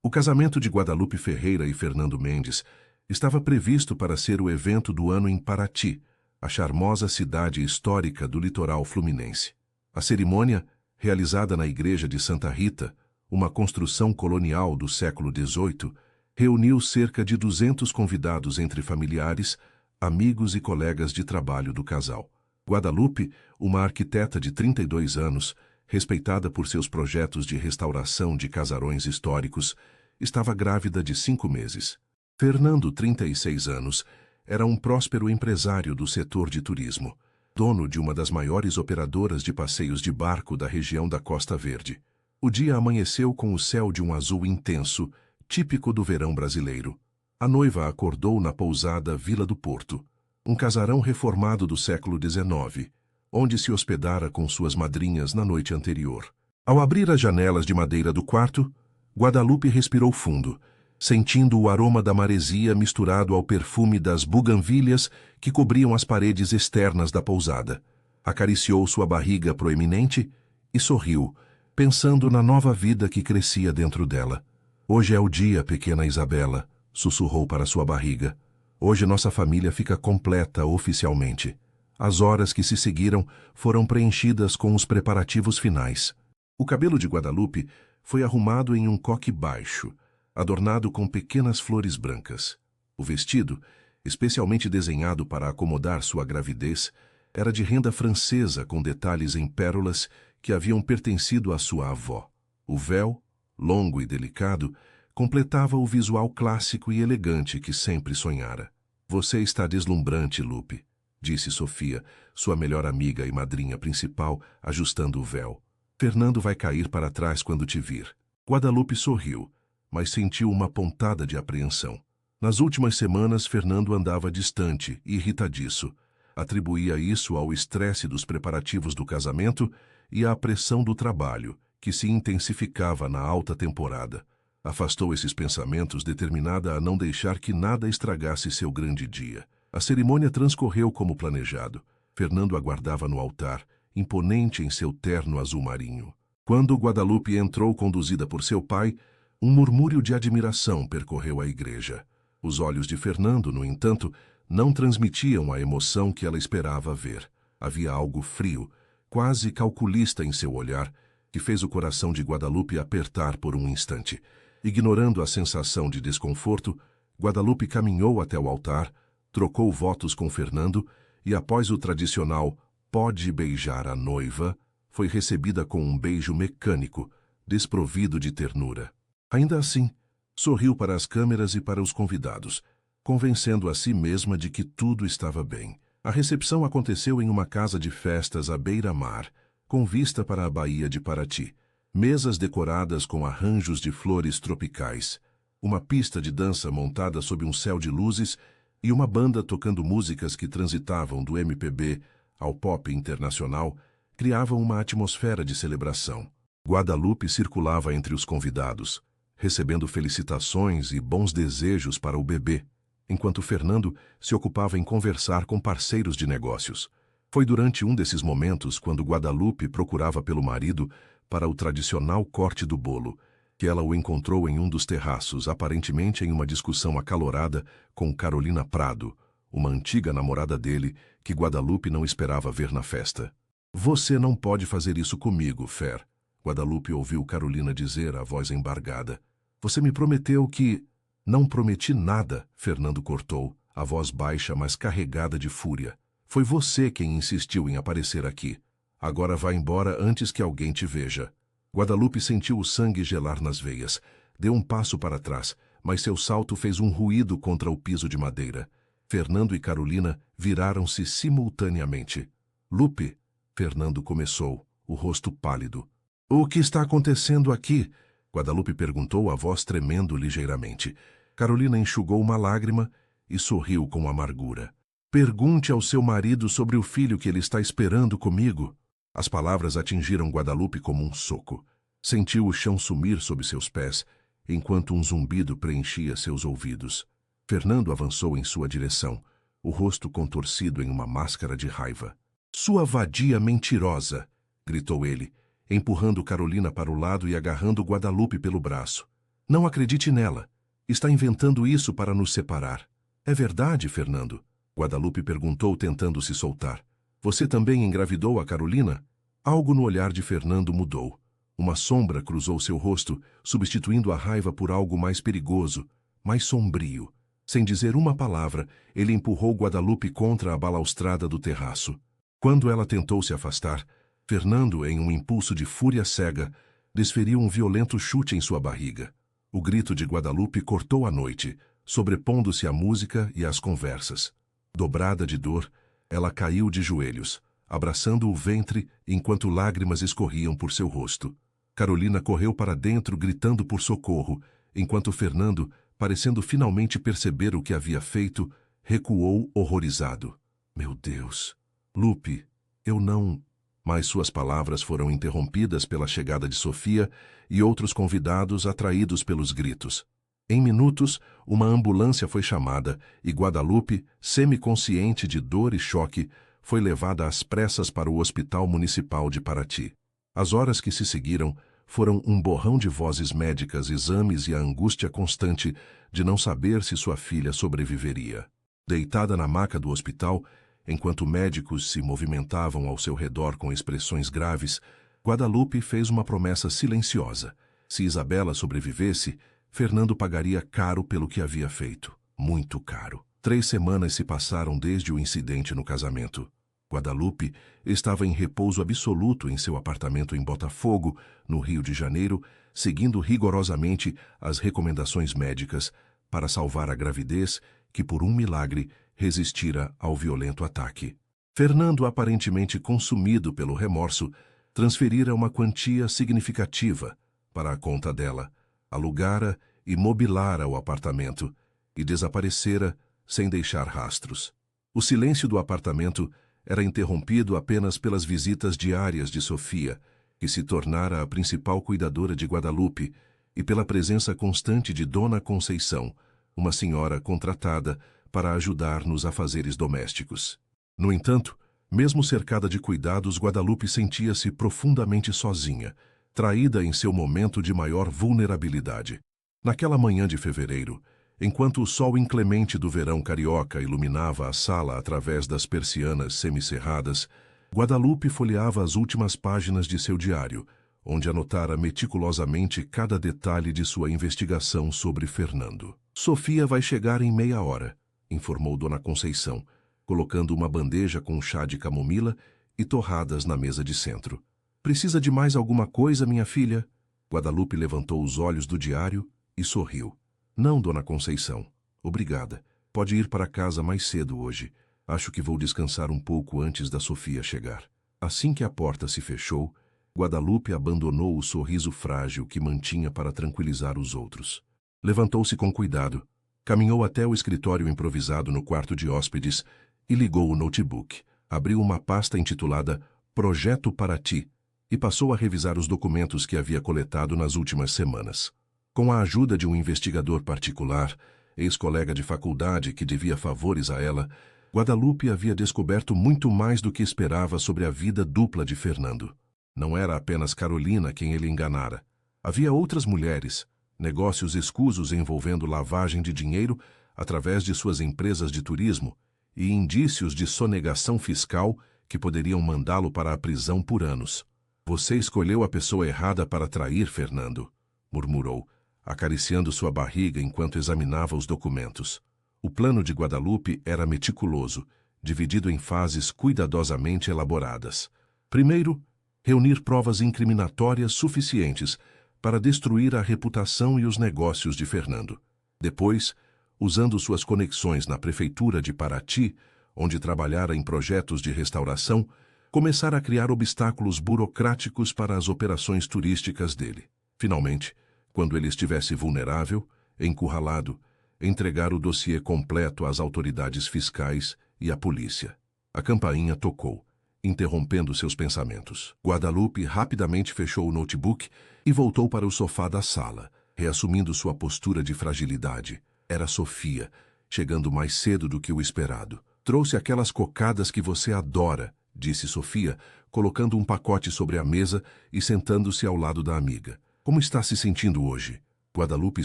O casamento de Guadalupe Ferreira e Fernando Mendes estava previsto para ser o evento do ano em Paraty, a charmosa cidade histórica do litoral fluminense. A cerimônia, realizada na Igreja de Santa Rita, uma construção colonial do século XVIII, reuniu cerca de 200 convidados entre familiares, amigos e colegas de trabalho do casal. Guadalupe, uma arquiteta de 32 anos, respeitada por seus projetos de restauração de casarões históricos, estava grávida de 5 meses. Fernando, 36 anos, era um próspero empresário do setor de turismo, dono de uma das maiores operadoras de passeios de barco da região da Costa Verde. O dia amanheceu com o céu de um azul intenso, típico do verão brasileiro. A noiva acordou na pousada Vila do Porto, um casarão reformado do século XIX, onde se hospedara com suas madrinhas na noite anterior. Ao abrir as janelas de madeira do quarto, Guadalupe respirou fundo, sentindo o aroma da maresia misturado ao perfume das buganvílias que cobriam as paredes externas da pousada. Acariciou sua barriga proeminente e sorriu, pensando na nova vida que crescia dentro dela. Hoje é o dia, pequena Isabela, sussurrou para sua barriga. Hoje nossa família fica completa oficialmente. As horas que se seguiram foram preenchidas com os preparativos finais. O cabelo de Guadalupe foi arrumado em um coque baixo, adornado com pequenas flores brancas. O vestido, especialmente desenhado para acomodar sua gravidez, era de renda francesa com detalhes em pérolas que haviam pertencido à sua avó. O véu, longo e delicado, completava o visual clássico e elegante que sempre sonhara. Você está deslumbrante, Lupe, disse Sofia, sua melhor amiga e madrinha principal, ajustando o véu. Fernando vai cair para trás quando te vir. Guadalupe sorriu, mas sentiu uma pontada de apreensão. Nas últimas semanas, Fernando andava distante e irritadiço. Atribuía isso ao estresse dos preparativos do casamento e à pressão do trabalho, que se intensificava na alta temporada. Afastou esses pensamentos, determinada a não deixar que nada estragasse seu grande dia. A cerimônia transcorreu como planejado. Fernando aguardava no altar, imponente em seu terno azul marinho. Quando Guadalupe entrou conduzida por seu pai, um murmúrio de admiração percorreu a igreja. Os olhos de Fernando, no entanto, não transmitiam a emoção que ela esperava ver. Havia algo frio, quase calculista em seu olhar, que fez o coração de Guadalupe apertar por um instante. Ignorando a sensação de desconforto, Guadalupe caminhou até o altar, trocou votos com Fernando e, após o tradicional "pode beijar a noiva", foi recebida com um beijo mecânico, desprovido de ternura. Ainda assim, sorriu para as câmeras e para os convidados, convencendo a si mesma de que tudo estava bem. A recepção aconteceu em uma casa de festas à beira-mar, com vista para a Baía de Paraty. Mesas decoradas com arranjos de flores tropicais, uma pista de dança montada sob um céu de luzes e uma banda tocando músicas que transitavam do MPB ao pop internacional criavam uma atmosfera de celebração. Guadalupe circulava entre os convidados, recebendo felicitações e bons desejos para o bebê, enquanto Fernando se ocupava em conversar com parceiros de negócios. Foi durante um desses momentos, quando Guadalupe procurava pelo marido para o tradicional corte do bolo, que ela o encontrou em um dos terraços, aparentemente em uma discussão acalorada com Carolina Prado, uma antiga namorada dele que Guadalupe não esperava ver na festa. Você não pode fazer isso comigo, Fer, Guadalupe ouviu Carolina dizer, a voz embargada. Você me prometeu que... Não prometi nada, Fernando cortou, a voz baixa, mas carregada de fúria. Foi você quem insistiu em aparecer aqui. Agora vá embora antes que alguém te veja. Guadalupe sentiu o sangue gelar nas veias. Deu um passo para trás, mas seu salto fez um ruído contra o piso de madeira. Fernando e Carolina viraram-se simultaneamente. Lupe, Fernando começou, o rosto pálido. O que está acontecendo aqui? Guadalupe perguntou, a voz tremendo ligeiramente. Carolina enxugou uma lágrima e sorriu com amargura. Pergunte ao seu marido sobre o filho que ele está esperando comigo. As palavras atingiram Guadalupe como um soco. Sentiu o chão sumir sob seus pés, enquanto um zumbido preenchia seus ouvidos. Fernando avançou em sua direção, o rosto contorcido em uma máscara de raiva. Sua vadia mentirosa! Gritou ele, empurrando Carolina para o lado e agarrando Guadalupe pelo braço. Não acredite nela. Está inventando isso para nos separar. É verdade, Fernando? Guadalupe perguntou, tentando se soltar. Você também engravidou a Carolina? Algo no olhar de Fernando mudou. Uma sombra cruzou seu rosto, substituindo a raiva por algo mais perigoso, mais sombrio. Sem dizer uma palavra, ele empurrou Guadalupe contra a balaustrada do terraço. Quando ela tentou se afastar, Fernando, em um impulso de fúria cega, desferiu um violento chute em sua barriga. O grito de Guadalupe cortou a noite, sobrepondo-se à música e às conversas. Dobrada de dor, ela caiu de joelhos, abraçando o ventre enquanto lágrimas escorriam por seu rosto. Carolina correu para dentro gritando por socorro, enquanto Fernando, parecendo finalmente perceber o que havia feito, recuou horrorizado. Meu Deus! Lupe, eu não... Mas suas palavras foram interrompidas pela chegada de Sofia e outros convidados atraídos pelos gritos. Em minutos, uma ambulância foi chamada e Guadalupe, semiconsciente de dor e choque, foi levada às pressas para o Hospital Municipal de Paraty. As horas que se seguiram foram um borrão de vozes médicas, exames e a angústia constante de não saber se sua filha sobreviveria. Deitada na maca do hospital, enquanto médicos se movimentavam ao seu redor com expressões graves, Guadalupe fez uma promessa silenciosa. Se Isabela sobrevivesse, Fernando pagaria caro pelo que havia feito. Muito caro. 3 semanas se passaram desde o incidente no casamento. Guadalupe estava em repouso absoluto em seu apartamento em Botafogo, no Rio de Janeiro, seguindo rigorosamente as recomendações médicas para salvar a gravidez que, por um milagre, resistira ao violento ataque. Fernando, aparentemente consumido pelo remorso, transferira uma quantia significativa para a conta dela, alugara e mobilara o apartamento e desaparecera sem deixar rastros. O silêncio do apartamento era interrompido apenas pelas visitas diárias de Sofia, que se tornara a principal cuidadora de Guadalupe, e pela presença constante de Dona Conceição, uma senhora contratada para ajudar nos afazeres domésticos. No entanto, mesmo cercada de cuidados, Guadalupe sentia-se profundamente sozinha, traída em seu momento de maior vulnerabilidade. Naquela manhã de fevereiro, enquanto o sol inclemente do verão carioca iluminava a sala através das persianas semicerradas, Guadalupe folheava as últimas páginas de seu diário, onde anotara meticulosamente cada detalhe de sua investigação sobre Fernando. Sofia vai chegar em meia hora, informou Dona Conceição, colocando uma bandeja com chá de camomila e torradas na mesa de centro. Precisa de mais alguma coisa, minha filha? Guadalupe levantou os olhos do diário e sorriu. Não, Dona Conceição. Obrigada. Pode ir para casa mais cedo hoje. Acho que vou descansar um pouco antes da Sofia chegar. Assim que a porta se fechou, Guadalupe abandonou o sorriso frágil que mantinha para tranquilizar os outros. Levantou-se com cuidado, caminhou até o escritório improvisado no quarto de hóspedes e ligou o notebook. Abriu uma pasta intitulada Projeto Paraty e passou a revisar os documentos que havia coletado nas últimas semanas. Com a ajuda de um investigador particular, ex-colega de faculdade que devia favores a ela, Guadalupe havia descoberto muito mais do que esperava sobre a vida dupla de Fernando. Não era apenas Carolina quem ele enganara. Havia outras mulheres, negócios escusos envolvendo lavagem de dinheiro através de suas empresas de turismo e indícios de sonegação fiscal que poderiam mandá-lo para a prisão por anos. Você escolheu a pessoa errada para trair Fernando, murmurou, acariciando sua barriga enquanto examinava os documentos. O plano de Guadalupe era meticuloso, dividido em fases cuidadosamente elaboradas. Primeiro, reunir provas incriminatórias suficientes para destruir a reputação e os negócios de Fernando. Depois, usando suas conexões na prefeitura de Paraty, onde trabalhara em projetos de restauração, começar a criar obstáculos burocráticos para as operações turísticas dele. Finalmente, quando ele estivesse vulnerável, encurralado, entregar o dossiê completo às autoridades fiscais e à polícia. A campainha tocou, interrompendo seus pensamentos. Guadalupe rapidamente fechou o notebook e voltou para o sofá da sala, reassumindo sua postura de fragilidade. Era Sofia, chegando mais cedo do que o esperado. Trouxe aquelas cocadas que você adora, disse Sofia, colocando um pacote sobre a mesa e sentando-se ao lado da amiga. Como está se sentindo hoje? Guadalupe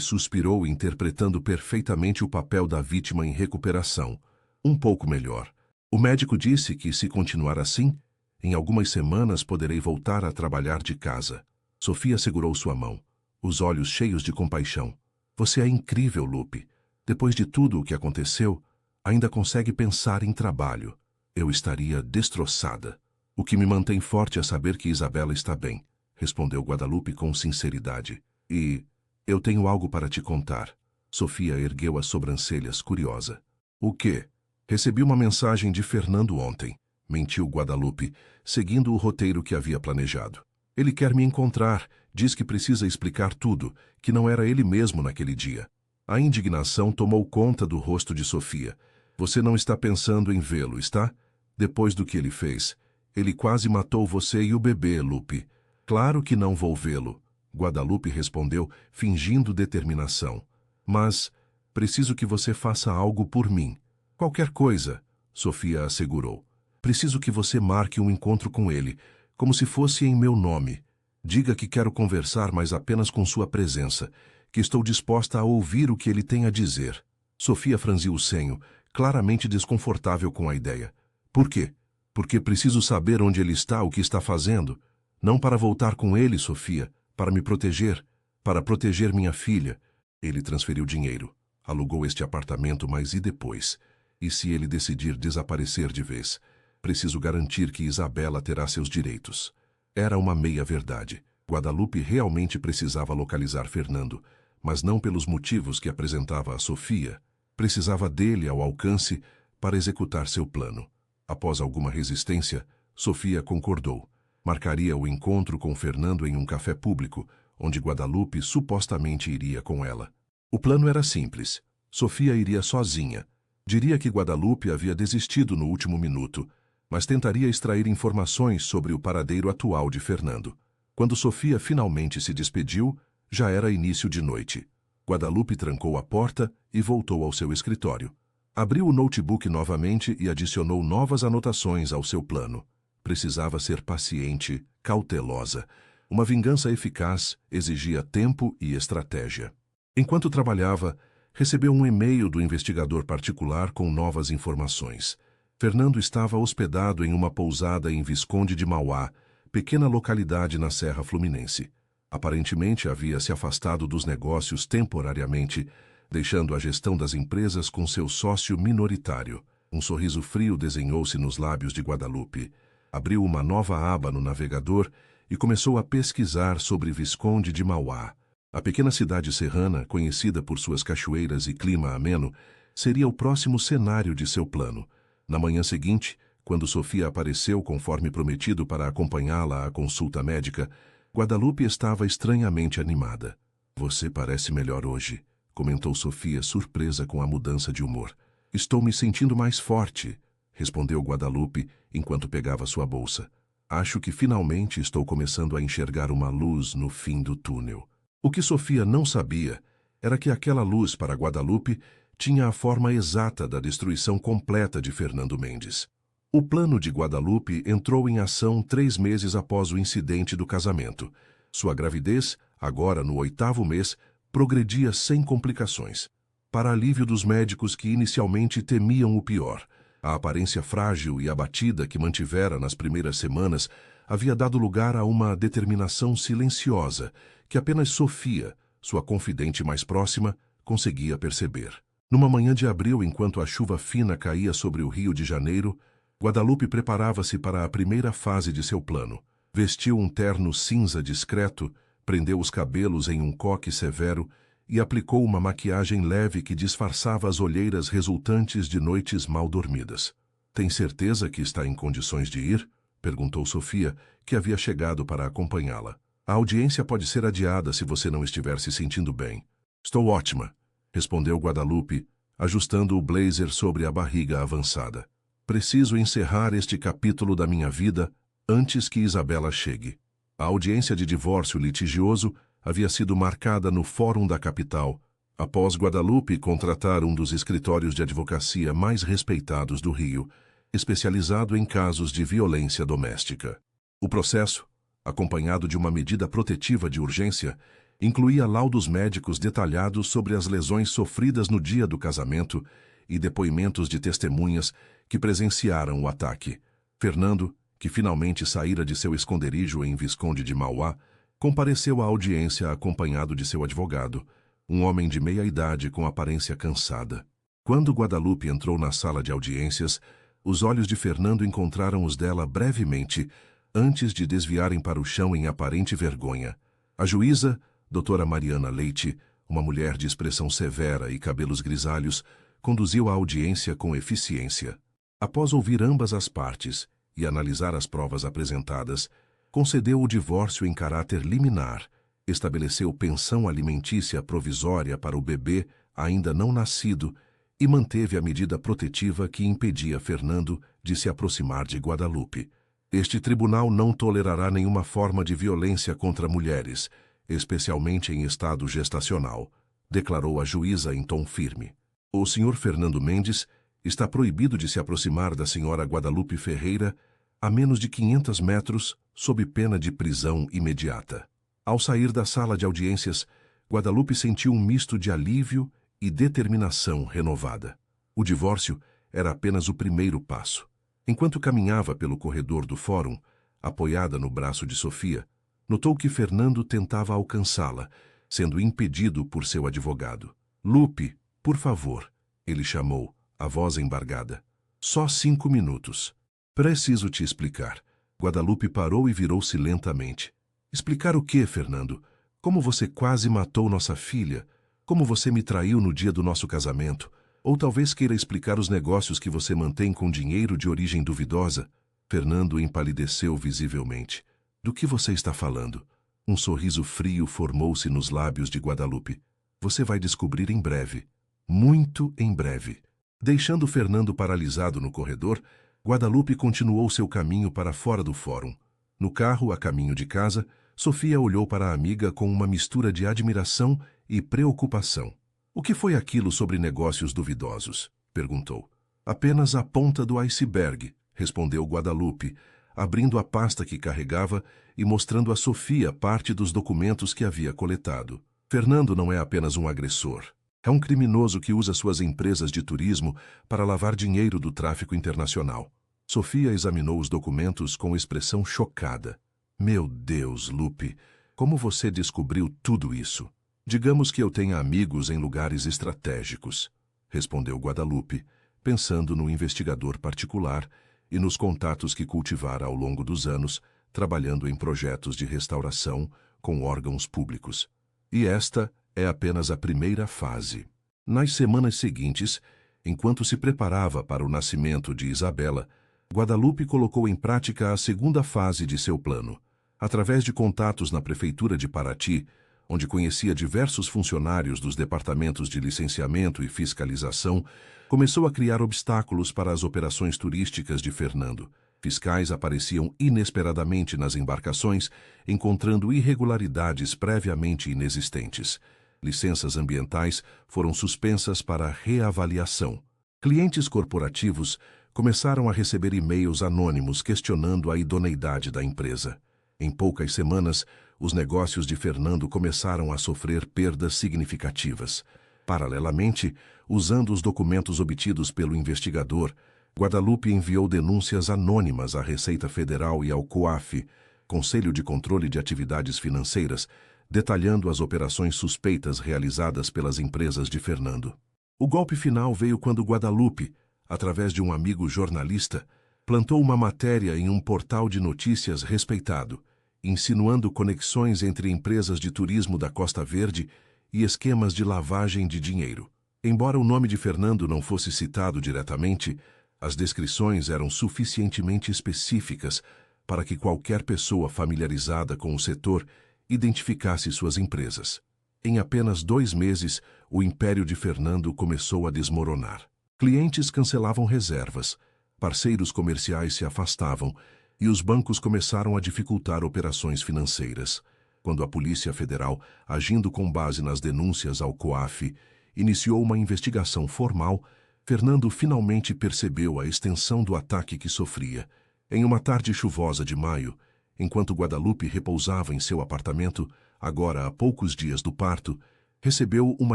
suspirou, interpretando perfeitamente o papel da vítima em recuperação. Um pouco melhor. O médico disse que, se continuar assim, em algumas semanas poderei voltar a trabalhar de casa. Sofia segurou sua mão, os olhos cheios de compaixão. Você é incrível, Lupe. Depois de tudo o que aconteceu, ainda consegue pensar em trabalho. Eu estaria destroçada. O que me mantém forte é saber que Isabela está bem, respondeu Guadalupe com sinceridade. E eu tenho algo para te contar. Sofia ergueu as sobrancelhas, curiosa. O quê? Recebi uma mensagem de Fernando ontem, mentiu Guadalupe, seguindo o roteiro que havia planejado. Ele quer me encontrar, diz que precisa explicar tudo, que não era ele mesmo naquele dia. A indignação tomou conta do rosto de Sofia. Você não está pensando em vê-lo, está? Depois do que ele fez, ele quase matou você e o bebê, Lupe. Claro que não vou vê-lo, Guadalupe respondeu, fingindo determinação. Mas preciso que você faça algo por mim. Qualquer coisa, Sofia assegurou. Preciso que você marque um encontro com ele, como se fosse em meu nome. Diga que quero conversar, mas apenas com sua presença, que estou disposta a ouvir o que ele tem a dizer. Sofia franziu o senho, claramente desconfortável com a ideia. Por quê? Porque preciso saber onde ele está, o que está fazendo. Não para voltar com ele, Sofia, para me proteger, para proteger minha filha. Ele transferiu dinheiro, alugou este apartamento, mas e depois? E se ele decidir desaparecer de vez? Preciso garantir que Isabela terá seus direitos. Era uma meia-verdade. Guadalupe realmente precisava localizar Fernando, mas não pelos motivos que apresentava a Sofia. Precisava dele ao alcance para executar seu plano. Após alguma resistência, Sofia concordou. Marcaria o encontro com Fernando em um café público, onde Guadalupe supostamente iria com ela. O plano era simples. Sofia iria sozinha. Diria que Guadalupe havia desistido no último minuto, mas tentaria extrair informações sobre o paradeiro atual de Fernando. Quando Sofia finalmente se despediu, já era início de noite. Guadalupe trancou a porta e voltou ao seu escritório. Abriu o notebook novamente e adicionou novas anotações ao seu plano. Precisava ser paciente, cautelosa. Uma vingança eficaz exigia tempo e estratégia. Enquanto trabalhava, recebeu um e-mail do investigador particular com novas informações. Fernando estava hospedado em uma pousada em Visconde de Mauá, pequena localidade na Serra Fluminense. Aparentemente havia se afastado dos negócios temporariamente, deixando a gestão das empresas com seu sócio minoritário. Um sorriso frio desenhou-se nos lábios de Guadalupe. Abriu uma nova aba no navegador e começou a pesquisar sobre Visconde de Mauá. A pequena cidade serrana, conhecida por suas cachoeiras e clima ameno, seria o próximo cenário de seu plano. Na manhã seguinte, quando Sofia apareceu conforme prometido para acompanhá-la à consulta médica, Guadalupe estava estranhamente animada. Você parece melhor hoje, comentou Sofia, surpresa com a mudança de humor. Estou me sentindo mais forte, respondeu Guadalupe enquanto pegava sua bolsa. Acho que finalmente estou começando a enxergar uma luz no fim do túnel. O que Sofia não sabia era que aquela luz para Guadalupe tinha a forma exata da destruição completa de Fernando Mendes. O plano de Guadalupe entrou em ação 3 meses após o incidente do casamento. Sua gravidez, agora no 8º mês, progredia sem complicações. Para alívio dos médicos que inicialmente temiam o pior, a aparência frágil e abatida que mantivera nas primeiras semanas havia dado lugar a uma determinação silenciosa que apenas Sofia, sua confidente mais próxima, conseguia perceber. Numa manhã de abril, enquanto a chuva fina caía sobre o Rio de Janeiro, Guadalupe preparava-se para a primeira fase de seu plano. Vestiu um terno cinza discreto, prendeu os cabelos em um coque severo e aplicou uma maquiagem leve que disfarçava as olheiras resultantes de noites mal dormidas. Tem certeza que está em condições de ir? Perguntou Sofia, que havia chegado para acompanhá-la. A audiência pode ser adiada se você não estiver se sentindo bem. Estou ótima, respondeu Guadalupe, ajustando o blazer sobre a barriga avançada. Preciso encerrar este capítulo da minha vida antes que Isabela chegue. A audiência de divórcio litigioso havia sido marcada no Fórum da Capital, após Guadalupe contratar um dos escritórios de advocacia mais respeitados do Rio, especializado em casos de violência doméstica. O processo, acompanhado de uma medida protetiva de urgência, Incluía laudos médicos detalhados sobre as lesões sofridas no dia do casamento e depoimentos de testemunhas que presenciaram o ataque. Fernando, que finalmente saíra de seu esconderijo em Visconde de Mauá, compareceu à audiência acompanhado de seu advogado, um homem de meia idade com aparência cansada. Quando Guadalupe entrou na sala de audiências, os olhos de Fernando encontraram os dela brevemente, antes de desviarem para o chão em aparente vergonha. A juíza, doutora Mariana Leite, uma mulher de expressão severa e cabelos grisalhos, conduziu a audiência com eficiência. Após ouvir ambas as partes e analisar as provas apresentadas, concedeu o divórcio em caráter liminar, estabeleceu pensão alimentícia provisória para o bebê ainda não nascido e manteve a medida protetiva que impedia Fernando de se aproximar de Guadalupe. Este tribunal não tolerará nenhuma forma de violência contra mulheres, especialmente em estado gestacional, declarou a juíza em tom firme. O Sr. Fernando Mendes está proibido de se aproximar da Sra. Guadalupe Ferreira a menos de 500 metros, sob pena de prisão imediata. Ao sair da sala de audiências, Guadalupe sentiu um misto de alívio e determinação renovada. O divórcio era apenas o primeiro passo. Enquanto caminhava pelo corredor do fórum, apoiada no braço de Sofia, notou que Fernando tentava alcançá-la, sendo impedido por seu advogado. Lupe, por favor, ele chamou, a voz embargada. Só 5 minutos. Preciso te explicar. Guadalupe parou e virou-se lentamente. Explicar o quê, Fernando? Como você quase matou nossa filha? Como você me traiu no dia do nosso casamento? Ou talvez queira explicar os negócios que você mantém com dinheiro de origem duvidosa? Fernando empalideceu visivelmente. Do que você está falando? Um sorriso frio formou-se nos lábios de Guadalupe. Você vai descobrir em breve. Muito em breve. Deixando Fernando paralisado no corredor, Guadalupe continuou seu caminho para fora do fórum. No carro, a caminho de casa, Sofia olhou para a amiga com uma mistura de admiração e preocupação. O que foi aquilo sobre negócios duvidosos? Perguntou. Apenas a ponta do iceberg, respondeu Guadalupe, abrindo a pasta que carregava e mostrando a Sofia parte dos documentos que havia coletado. Fernando não é apenas um agressor. É um criminoso que usa suas empresas de turismo para lavar dinheiro do tráfico internacional. Sofia examinou os documentos com expressão chocada. Meu Deus, Lupe, como você descobriu tudo isso? Digamos que eu tenha amigos em lugares estratégicos, respondeu Guadalupe, pensando no investigador particular e nos contatos que cultivara ao longo dos anos, trabalhando em projetos de restauração com órgãos públicos. E esta é apenas a primeira fase. Nas semanas seguintes, enquanto se preparava para o nascimento de Isabela, Guadalupe colocou em prática a segunda fase de seu plano. Através de contatos na prefeitura de Paraty, onde conhecia diversos funcionários dos departamentos de licenciamento e fiscalização, começou a criar obstáculos para as operações turísticas de Fernando. Fiscais apareciam inesperadamente nas embarcações, encontrando irregularidades previamente inexistentes. Licenças ambientais foram suspensas para reavaliação. Clientes corporativos começaram a receber e-mails anônimos questionando a idoneidade da empresa. Em poucas semanas, os negócios de Fernando começaram a sofrer perdas significativas. Paralelamente, usando os documentos obtidos pelo investigador, Guadalupe enviou denúncias anônimas à Receita Federal e ao COAF, Conselho de Controle de Atividades Financeiras, detalhando as operações suspeitas realizadas pelas empresas de Fernando. O golpe final veio quando Guadalupe, através de um amigo jornalista, plantou uma matéria em um portal de notícias respeitado, insinuando conexões entre empresas de turismo da Costa Verde e esquemas de lavagem de dinheiro. Embora o nome de Fernando não fosse citado diretamente, as descrições eram suficientemente específicas para que qualquer pessoa familiarizada com o setor identificasse suas empresas. Em apenas 2 meses, o império de Fernando começou a desmoronar. Clientes cancelavam reservas, parceiros comerciais se afastavam e os bancos começaram a dificultar operações financeiras. Quando a Polícia Federal, agindo com base nas denúncias ao COAF, iniciou uma investigação formal, Fernando finalmente percebeu a extensão do ataque que sofria. Em uma tarde chuvosa de maio, enquanto Guadalupe repousava em seu apartamento, Agora, há poucos dias do parto, recebeu uma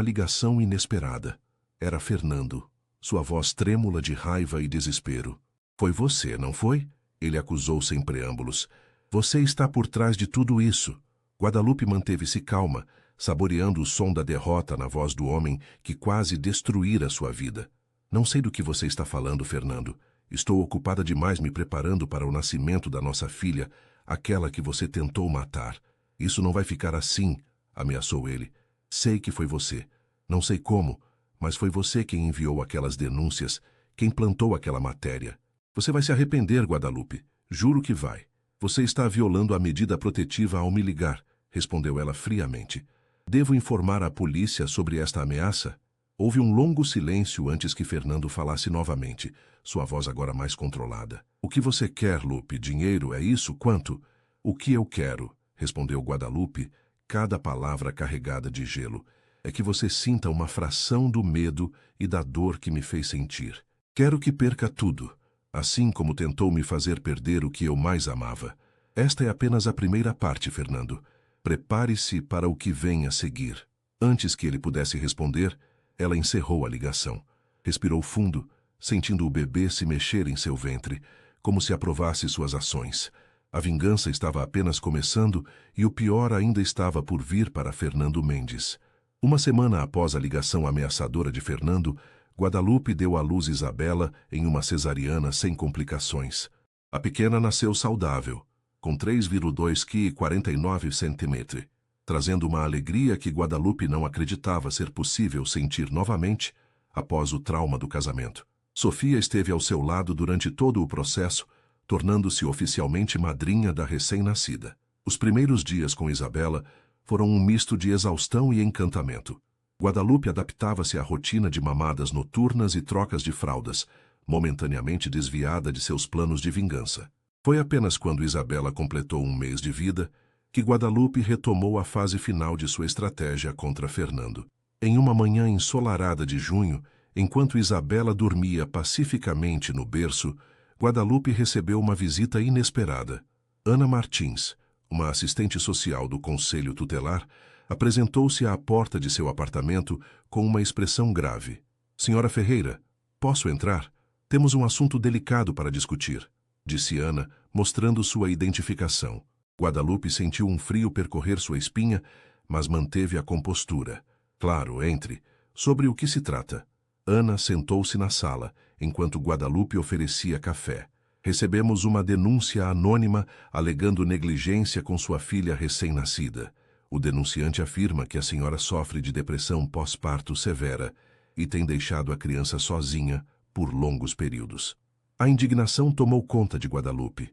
ligação inesperada. Era Fernando, sua voz trêmula de raiva e desespero. Foi você, não foi? Ele acusou sem preâmbulos. Você está por trás de tudo isso. Guadalupe manteve-se calma, saboreando o som da derrota na voz do homem que quase destruíra sua vida. Não sei do que você está falando, Fernando. Estou ocupada demais me preparando para o nascimento da nossa filha, aquela que você tentou matar. Isso não vai ficar assim, ameaçou ele. Sei que foi você. Não sei como, mas foi você quem enviou aquelas denúncias, quem plantou aquela matéria. Você vai se arrepender, Guadalupe. Juro que vai. Você está violando a medida protetiva ao me ligar, respondeu ela friamente. Devo informar a polícia sobre esta ameaça? Houve um longo silêncio antes que Fernando falasse novamente, sua voz agora mais controlada. O que você quer, Lupe? Dinheiro, é isso? Quanto? O que eu quero, respondeu Guadalupe, cada palavra carregada de gelo, é que você sinta uma fração do medo e da dor que me fez sentir. Quero que perca tudo, assim como tentou me fazer perder o que eu mais amava. Esta é apenas a primeira parte, Fernando. Prepare-se para o que vem a seguir. Antes que ele pudesse responder, ela encerrou a ligação. Respirou fundo, sentindo o bebê se mexer em seu ventre, como se aprovasse suas ações. A vingança estava apenas começando e o pior ainda estava por vir para Fernando Mendes. Uma semana após a ligação ameaçadora de Fernando, Guadalupe deu à luz Isabela em uma cesariana sem complicações. A pequena nasceu saudável, com 3,2 kg e 49 cm, trazendo uma alegria que Guadalupe não acreditava ser possível sentir novamente após o trauma do casamento. Sofia esteve ao seu lado durante todo o processo, tornando-se oficialmente madrinha da recém-nascida. Os primeiros dias com Isabela foram um misto de exaustão e encantamento. Guadalupe adaptava-se à rotina de mamadas noturnas e trocas de fraldas, momentaneamente desviada de seus planos de vingança. Foi apenas quando Isabela completou um mês de vida que Guadalupe retomou a fase final de sua estratégia contra Fernando. Em uma manhã ensolarada de junho, enquanto Isabela dormia pacificamente no berço, Guadalupe recebeu uma visita inesperada. Ana Martins, uma assistente social do Conselho Tutelar, apresentou-se à porta de seu apartamento com uma expressão grave. Senhora Ferreira, posso entrar? Temos um assunto delicado para discutir, disse Ana, mostrando sua identificação. Guadalupe sentiu um frio percorrer sua espinha, mas manteve a compostura. Claro, entre. Sobre o que se trata? Ana sentou-se na sala, enquanto Guadalupe oferecia café. Recebemos uma denúncia anônima alegando negligência com sua filha recém-nascida. O denunciante afirma que a senhora sofre de depressão pós-parto severa e tem deixado a criança sozinha por longos períodos. A indignação tomou conta de Guadalupe.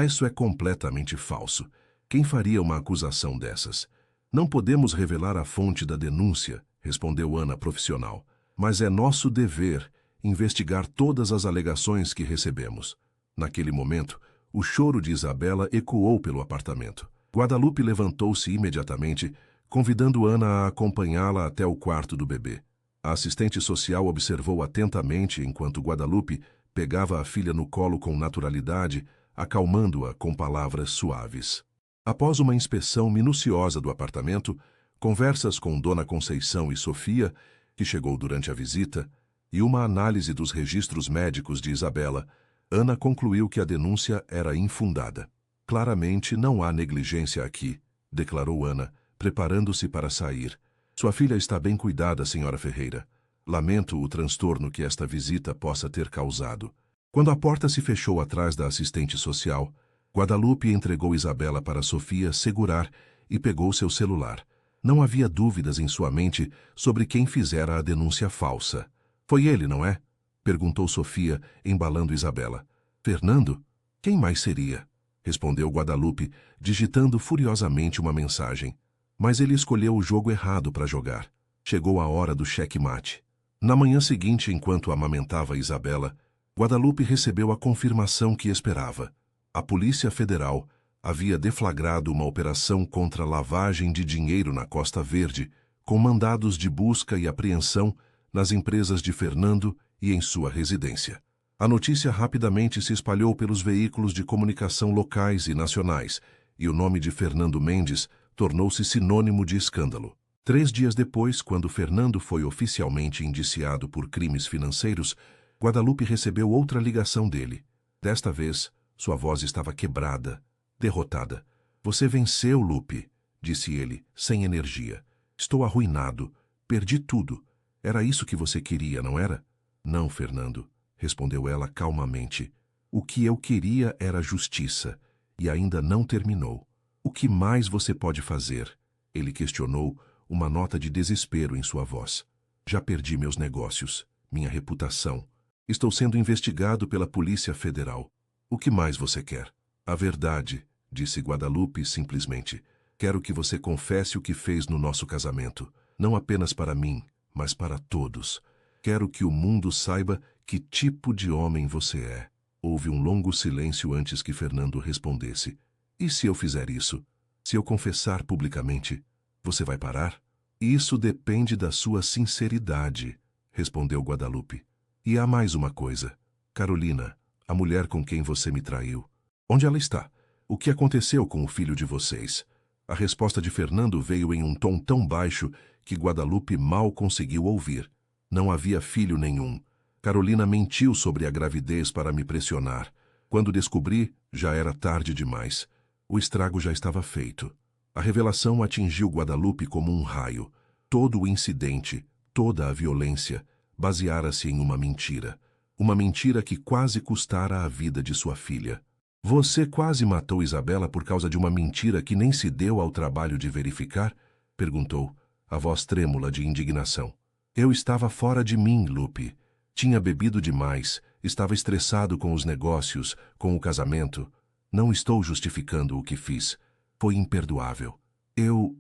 Isso é completamente falso. Quem faria uma acusação dessas? Não podemos revelar a fonte da denúncia, respondeu Ana profissional. Mas é nosso dever investigar todas as alegações que recebemos. Naquele momento, o choro de Isabela ecoou pelo apartamento. Guadalupe levantou-se imediatamente, convidando Ana a acompanhá-la até o quarto do bebê. A assistente social observou atentamente enquanto Guadalupe pegava a filha no colo com naturalidade, acalmando-a com palavras suaves. Após uma inspeção minuciosa do apartamento, conversas com Dona Conceição e Sofia, que chegou durante a visita, e uma análise dos registros médicos de Isabela, Ana concluiu que a denúncia era infundada. Claramente não há negligência aqui, declarou Ana, preparando-se para sair. Sua filha está bem cuidada, senhora Ferreira. Lamento o transtorno que esta visita possa ter causado. Quando a porta se fechou atrás da assistente social, Guadalupe entregou Isabela para Sofia segurar e pegou seu celular. Não havia dúvidas em sua mente sobre quem fizera a denúncia falsa. Foi ele, não é? Perguntou Sofia, embalando Isabela. Fernando? Quem mais seria? Respondeu Guadalupe, digitando furiosamente uma mensagem. Mas ele escolheu o jogo errado para jogar. Chegou a hora do checkmate. Na manhã seguinte, enquanto amamentava Isabela, Guadalupe recebeu a confirmação que esperava. A Polícia Federal havia deflagrado uma operação contra lavagem de dinheiro na Costa Verde, com mandados de busca e apreensão nas empresas de Fernando e em sua residência. A notícia rapidamente se espalhou pelos veículos de comunicação locais e nacionais, e o nome de Fernando Mendes tornou-se sinônimo de escândalo. 3 dias depois, quando Fernando foi oficialmente indiciado por crimes financeiros, Guadalupe recebeu outra ligação dele. Desta vez, sua voz estava quebrada, derrotada. "Você venceu, Lupe", disse ele, sem energia. "Estou arruinado. Perdi tudo. Era isso que você queria, não era?" "Não, Fernando", respondeu ela calmamente. "O que eu queria era justiça, e ainda não terminou." "O que mais você pode fazer?" ele questionou, uma nota de desespero em sua voz. "Já perdi meus negócios, minha reputação. Estou sendo investigado pela Polícia Federal. O que mais você quer?" "A verdade", disse Guadalupe simplesmente. "Quero que você confesse o que fez no nosso casamento, não apenas para mim, mas para todos. Quero que o mundo saiba que tipo de homem você é." Houve um longo silêncio antes que Fernando respondesse. "E se eu fizer isso? Se eu confessar publicamente, você vai parar?" "Isso depende da sua sinceridade", respondeu Guadalupe. "E há mais uma coisa. Carolina, a mulher com quem você me traiu. Onde ela está? O que aconteceu com o filho de vocês?" A resposta de Fernando veio em um tom tão baixo que Guadalupe mal conseguiu ouvir. "Não havia filho nenhum. Carolina mentiu sobre a gravidez para me pressionar. Quando descobri, já era tarde demais. O estrago já estava feito." A revelação atingiu Guadalupe como um raio. Todo o incidente, toda a violência, baseara-se em uma mentira. Uma mentira que quase custara a vida de sua filha. "Você quase matou Isabela por causa de uma mentira que nem se deu ao trabalho de verificar?" perguntou, a voz trêmula de indignação. "Eu estava fora de mim, Lupe. Tinha bebido demais, estava estressado com os negócios, com o casamento. Não estou justificando o que fiz. Foi imperdoável. Eu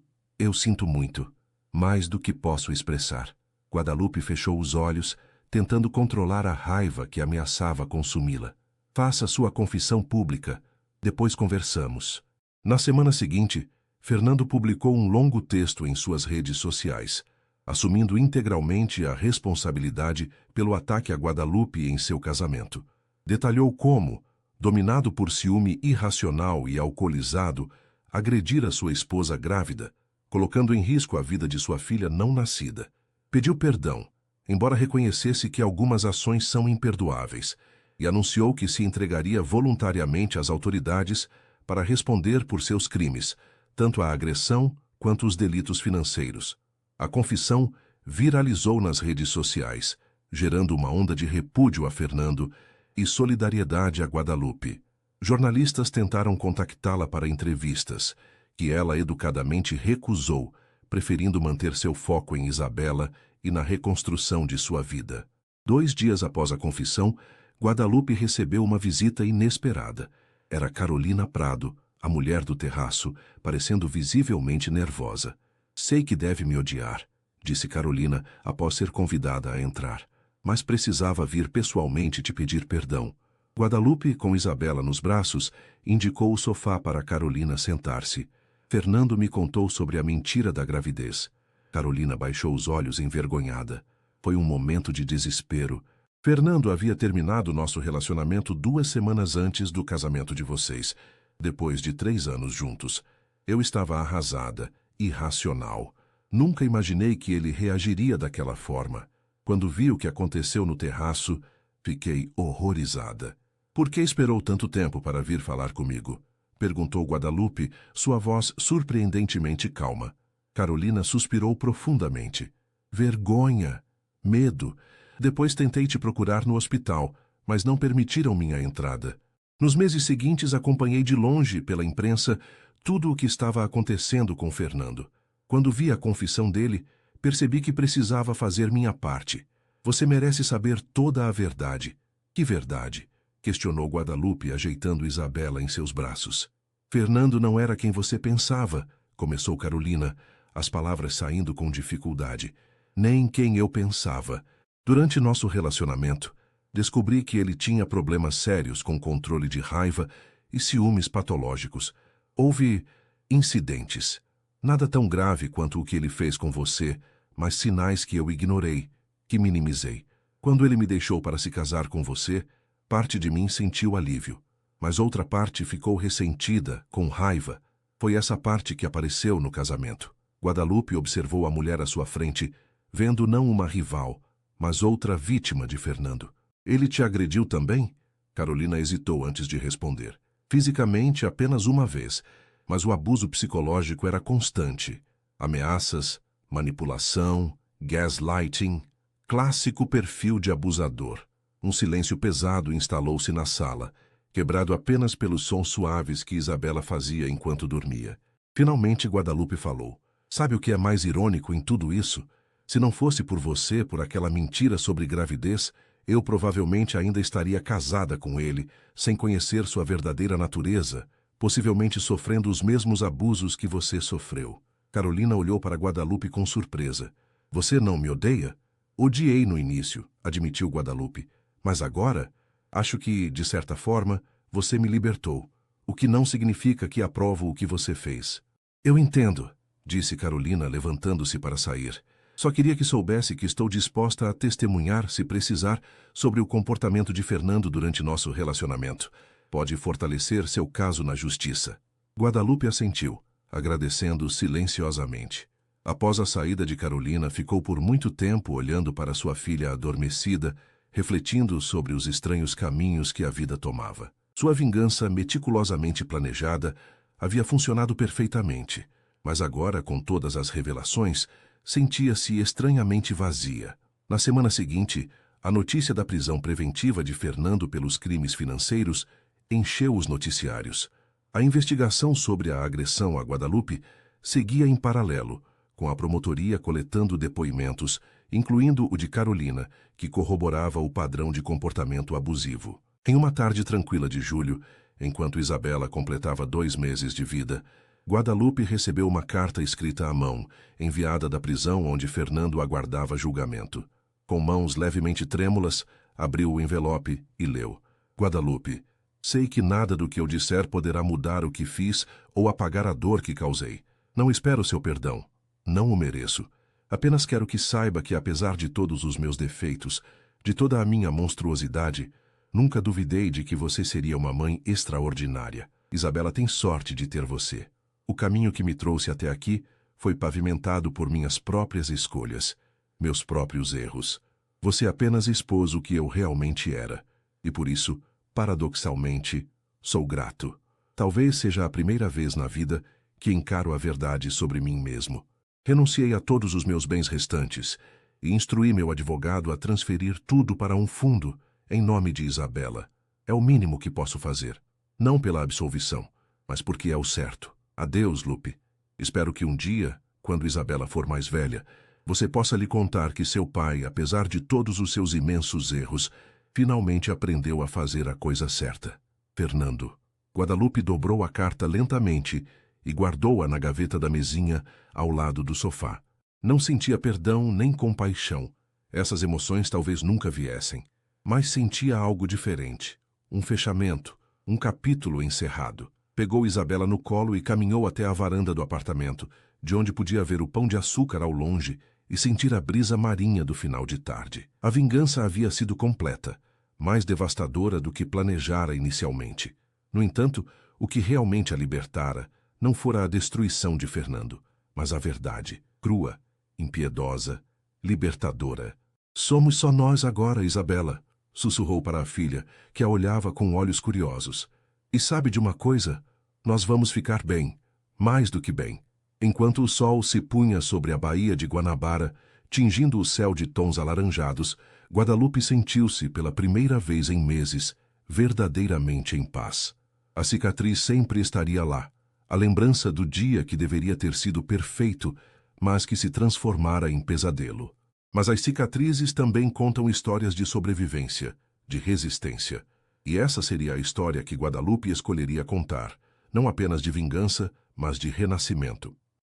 sinto muito, mais do que posso expressar." Guadalupe fechou os olhos, tentando controlar a raiva que ameaçava consumi-la. "Faça sua confissão pública. Depois conversamos." Na semana seguinte, Fernando publicou um longo texto em suas redes sociais, assumindo integralmente a responsabilidade pelo ataque a Guadalupe em seu casamento. Detalhou como, dominado por ciúme irracional e alcoolizado, agredira sua esposa grávida, colocando em risco a vida de sua filha não nascida. Pediu perdão, embora reconhecesse que algumas ações são imperdoáveis, e anunciou que se entregaria voluntariamente às autoridades para responder por seus crimes, tanto a agressão quanto os delitos financeiros. A confissão viralizou nas redes sociais, gerando uma onda de repúdio a Fernando e solidariedade a Guadalupe. Jornalistas tentaram contactá-la para entrevistas, que ela educadamente recusou, preferindo manter seu foco em Isabela e na reconstrução de sua vida. 2 dias após a confissão, Guadalupe recebeu uma visita inesperada. Era Carolina Prado, a mulher do terraço, parecendo visivelmente nervosa. "Sei que deve me odiar", disse Carolina após ser convidada a entrar, "mas precisava vir pessoalmente te pedir perdão." Guadalupe, com Isabela nos braços, indicou o sofá para Carolina sentar-se. "Fernando me contou sobre a mentira da gravidez." Carolina baixou os olhos envergonhada. Foi um momento de desespero. "Fernando havia terminado nosso relacionamento 2 semanas antes do casamento de vocês, depois de 3 anos juntos. Eu estava arrasada, irracional. Nunca imaginei que ele reagiria daquela forma. Quando vi o que aconteceu no terraço, fiquei horrorizada." "Por que esperou tanto tempo para vir falar comigo?" perguntou Guadalupe, sua voz surpreendentemente calma. Carolina suspirou profundamente. "Vergonha, medo. Depois tentei te procurar no hospital, mas não permitiram minha entrada. Nos meses seguintes acompanhei de longe, pela imprensa, tudo o que estava acontecendo com Fernando. Quando vi a confissão dele, percebi que precisava fazer minha parte. Você merece saber toda a verdade." "Que verdade?" questionou Guadalupe, ajeitando Isabela em seus braços. "Fernando não era quem você pensava", começou Carolina, as palavras saindo com dificuldade. "Nem quem eu pensava. Durante nosso relacionamento, descobri que ele tinha problemas sérios com controle de raiva e ciúmes patológicos. Houve incidentes. Nada tão grave quanto o que ele fez com você, mas sinais que eu ignorei, que minimizei. Quando ele me deixou para se casar com você, parte de mim sentiu alívio, mas outra parte ficou ressentida, com raiva. Foi essa parte que apareceu no casamento. Guadalupe observou a mulher à sua frente, vendo não uma rival, mas outra vítima de Fernando. Ele te agrediu também? Carolina hesitou antes de responder. Fisicamente, apenas uma vez, mas o abuso psicológico era constante. Ameaças, manipulação, gaslighting, clássico perfil de abusador. Um silêncio pesado instalou-se na sala, quebrado apenas pelos sons suaves que Isabela fazia enquanto dormia. Finalmente Guadalupe falou. Sabe o que é mais irônico em tudo isso? Se não fosse por você, por aquela mentira sobre gravidez, eu provavelmente ainda estaria casada com ele, sem conhecer sua verdadeira natureza, possivelmente sofrendo os mesmos abusos que você sofreu. Carolina olhou para Guadalupe com surpresa. Você não me odeia? Odiei no início, admitiu Guadalupe. Mas agora, acho que, de certa forma, você me libertou, o que não significa que aprovo o que você fez. Eu entendo, disse Carolina, levantando-se para sair. Só queria que soubesse que estou disposta a testemunhar, se precisar, sobre o comportamento de Fernando durante nosso relacionamento. Pode fortalecer seu caso na justiça. Guadalupe assentiu, agradecendo silenciosamente. Após a saída de Carolina, ficou por muito tempo olhando para sua filha adormecida, refletindo sobre os estranhos caminhos que a vida tomava. Sua vingança, meticulosamente planejada, havia funcionado perfeitamente, mas agora, com todas as revelações, sentia-se estranhamente vazia. Na semana seguinte, a notícia da prisão preventiva de Fernando pelos crimes financeiros encheu os noticiários. A investigação sobre a agressão a Guadalupe seguia em paralelo, com a promotoria coletando depoimentos, incluindo o de Carolina, que corroborava o padrão de comportamento abusivo. Em uma tarde tranquila de julho, enquanto Isabela completava 2 meses de vida, Guadalupe recebeu uma carta escrita à mão, enviada da prisão onde Fernando aguardava julgamento. Com mãos levemente trêmulas, abriu o envelope e leu. Guadalupe, sei que nada do que eu disser poderá mudar o que fiz ou apagar a dor que causei. Não espero seu perdão. Não o mereço. Apenas quero que saiba que, apesar de todos os meus defeitos, de toda a minha monstruosidade, nunca duvidei de que você seria uma mãe extraordinária. Isabela tem sorte de ter você. O caminho que me trouxe até aqui foi pavimentado por minhas próprias escolhas, meus próprios erros. Você apenas expôs o que eu realmente era, e por isso, paradoxalmente, sou grato. Talvez seja a primeira vez na vida que encaro a verdade sobre mim mesmo. Renunciei a todos os meus bens restantes e instruí meu advogado a transferir tudo para um fundo, em nome de Isabela. É o mínimo que posso fazer. Não pela absolvição, mas porque é o certo. Adeus, Lupe. Espero que um dia, quando Isabela for mais velha, você possa lhe contar que seu pai, apesar de todos os seus imensos erros, finalmente aprendeu a fazer a coisa certa. Fernando. Guadalupe dobrou a carta lentamente e guardou-a na gaveta da mesinha ao lado do sofá. Não sentia perdão nem compaixão. Essas emoções talvez nunca viessem. Mas sentia algo diferente. Um fechamento, um capítulo encerrado. Pegou Isabela no colo e caminhou até a varanda do apartamento, de onde podia ver o pão de açúcar ao longe e sentir a brisa marinha do final de tarde. A vingança havia sido completa, mais devastadora do que planejara inicialmente. No entanto, o que realmente a libertara não fora a destruição de Fernando, mas a verdade, crua, impiedosa, libertadora. Somos só nós agora, Isabela, sussurrou para a filha, que a olhava com olhos curiosos. E sabe de uma coisa? Nós vamos ficar bem, mais do que bem. Enquanto o sol se punha sobre a baía de Guanabara, tingindo o céu de tons alaranjados, Guadalupe sentiu-se, pela primeira vez em meses, verdadeiramente em paz. A cicatriz sempre estaria lá, a lembrança do dia que deveria ter sido perfeito, mas que se transformara em pesadelo. Mas as cicatrizes também contam histórias de sobrevivência, de resistência. E essa seria a história que Guadalupe escolheria contar, não apenas de vingança, mas de renascimento.